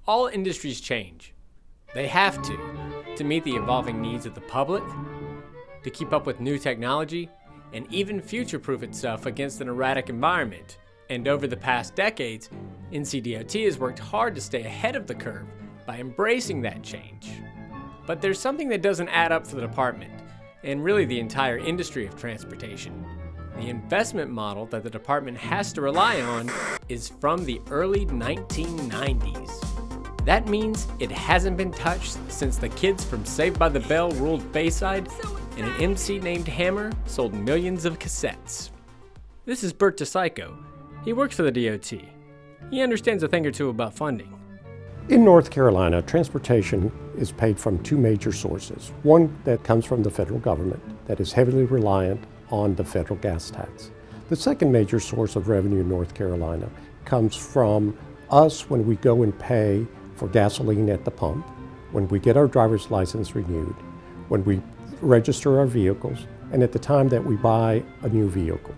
All industries change. They have to meet the evolving needs of the public, to keep up with new technology, and even future-proof itself against an erratic environment. And over the past decades, NCDOT has worked hard to stay ahead of the curve by embracing that change. But there's something that doesn't add up for the department, and really the entire industry of transportation. The investment model that the department has to rely on is from the early 1990s. That means it hasn't been touched since the kids from Saved by the Bell ruled Bayside and an MC named Hammer sold millions of cassettes. This is Bert DePsycho. He works for the DOT. He understands a thing or two about funding. In North Carolina, transportation is paid from two major sources. One that comes from the federal government that is heavily reliant on the federal gas tax. The second major source of revenue in North Carolina comes from us when we go and pay for gasoline at the pump, when we get our driver's license renewed, when we register our vehicles, and at the time that we buy a new vehicle.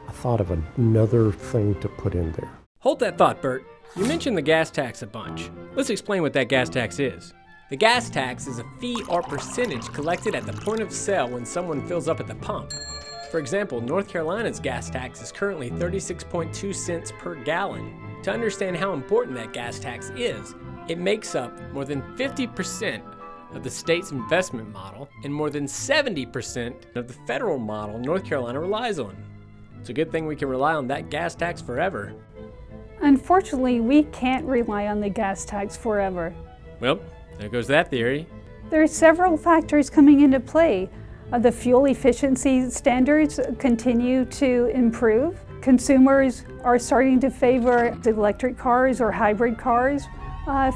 I thought of another thing to put in there. Hold that thought, Bert. You mentioned the gas tax a bunch. Let's explain what that gas tax is. The gas tax is a fee or percentage collected at the point of sale when someone fills up at the pump. For example, North Carolina's gas tax is currently 36.2 cents per gallon. To understand how important that gas tax is, it makes up more than 50% of the state's investment model and more than 70% of the federal model North Carolina relies on. It's a good thing we can rely on that gas tax forever. Unfortunately, we can't rely on the gas tax forever. Well, there goes that theory. There are several factors coming into play. The fuel efficiency standards continue to improve. Consumers are starting to favor electric cars or hybrid cars.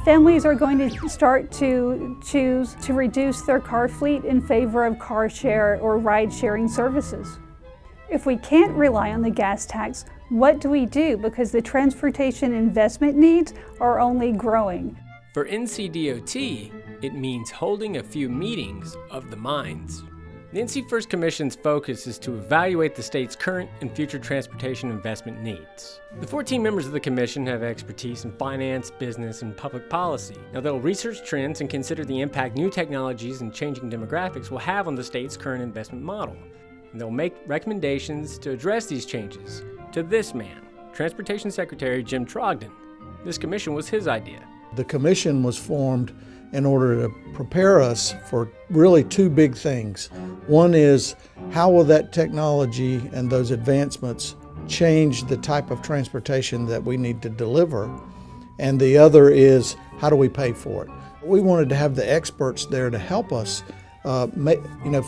Families are going to start to choose to reduce their car fleet in favor of car share or ride sharing services. If we can't rely on the gas tax, what do we do? Because the transportation investment needs are only growing. For NCDOT, it means holding a few meetings of the minds. The NC First Commission's focus is to evaluate the state's current and future transportation investment needs. The 14 members of the commission have expertise in finance, business, and public policy. Now they'll research trends and consider the impact new technologies and changing demographics will have on the state's current investment model. And they'll make recommendations to address these changes to this man, Transportation Secretary Jim Trogdon. This commission was his idea. The commission was formed in order to prepare us for really two big things. One is, how will that technology and those advancements change the type of transportation that we need to deliver? And the other is, how do we pay for it? We wanted to have the experts there to help us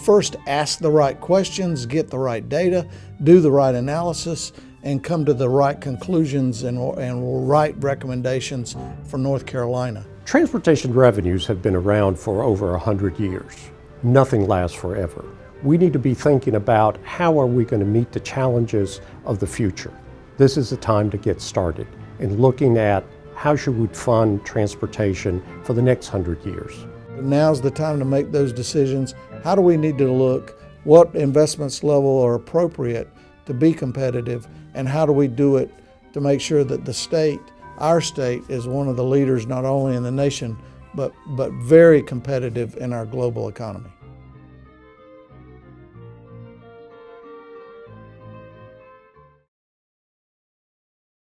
first ask the right questions, get the right data, do the right analysis, and come to the right conclusions and right recommendations for North Carolina. Transportation revenues have been around for over 100 years. Nothing lasts forever. We need to be thinking about how are we going to meet the challenges of the future. This is the time to get started in looking at how should we fund transportation for the next 100 years. Now's the time to make those decisions. How do we need to look? What investments level are appropriate to be competitive? And how do we do it to make sure that the state, our state, is one of the leaders not only in the nation, but very competitive in our global economy?